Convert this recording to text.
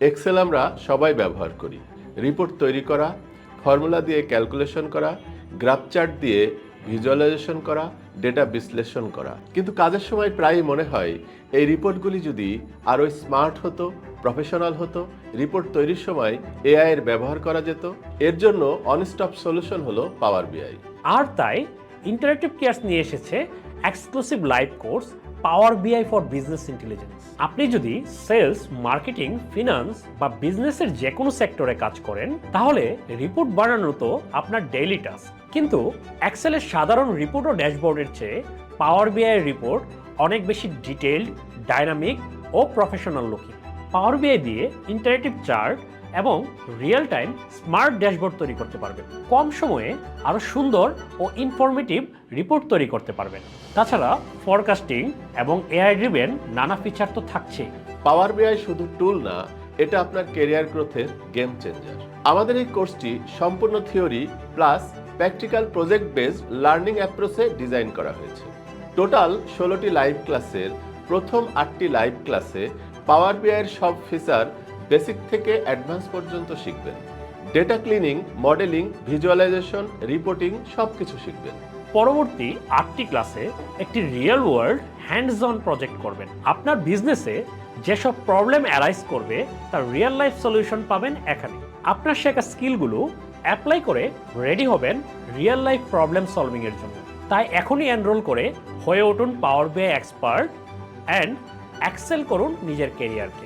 Excel আমরা সবাই ব্যবহার করি। রিপোর্ট তৈরি করা, ফর্মুলা দিয়ে ক্যালকুলেশন করা, গ্রাফ চার্ট দিয়ে ভিজুয়ালাইজেশন করা, ডেটা বিশ্লেষণ করা। কিন্তু কাজের সময় প্রায়ই মনে হয় এই রিপোর্টগুলি যদি আরও স্মার্ট হতো, প্রফেশনাল হতো, রিপোর্ট তৈরির সময় এআই এর ব্যবহার করা যেত। এর জন্য অনস্টপ সলিউশন হলো পাওয়ার বিআই। আর তাই ইন্টারেক্টিভ কেয়ার্স নিয়ে এসেছে এক্সক্লুসিভ লাইভ কোর্স পাওয়ার বিআই ফর বিজনেস ইন্টেলিজেন্স। আপনি যদি সেলস, মার্কেটিং, ফিনান্স বা বিজনেসের যে কোনো সেক্টরে কাজ করেন, তাহলে রিপোর্ট বানানো তো আপনার ডেইলি টাস্ক। কিন্তু এক্সেলের সাধারণ রিপোর্ট ও ড্যাশবোর্ডের চেয়ে পাওয়ার বিআই রিপোর্ট অনেক বেশি ডিটেইলড, ডাইনামিক ও প্রফেশনাল লুকিং। পাওয়ার বিআই দিয়ে ইন্টারেক্টিভ চার্ট এবং রিয়েল টাইম স্মার্ট ড্যাশবোর্ড তৈরি করতে পারবেন। কম সময়ে আরও সুন্দর ও ইনফরমেটিভ রিপোর্ট তৈরি করতে পারবেন। তাছাড়া ফরকাস্টিং এবং এআই ড্রিভেন নানা ফিচার তো থাকছেই। পাওয়ার বিআই শুধু টুল না, এটা আপনার ক্যারিয়ার গ্রোথের গেম চেঞ্জার। আমাদের এই কোর্সটি সম্পূর্ণ theory plus practical project based learning অ্যাপ্রোচে ডিজাইন করা হয়েছে। টোটাল 16টি লাইভ ক্লাসের প্রথম 8টি লাইভ ক্লাসে পাওয়ার বিআইয়ের সব ফিচার বেসিক থেকে অ্যাডভান্স পর্যন্ত শিখবেন। Data cleaning, modelling, visualisation, reporting সবকিছু শিখবেন। পরবর্তী 8টি ক্লাসে একটি real world hands on project করবেন। আপনার বিজনেসে যেসব প্রবলেম অ্যারাইজ করবে তার রিয়েল লাইফ সলিউশন পাবেন এখানে। আপনার শেখা স্কিলগুলো অ্যাপ্লাই করে রেডি হবেন রিয়েল লাইফ প্রবলেম সলভিং এর জন্য। তাই এখনই এনরোল করে হয়ে উঠুন পাওয়ার বিআই এক্সপার্ট অ্যান্ড এক্সেল করুন নিজের ক্যারিয়ারকে।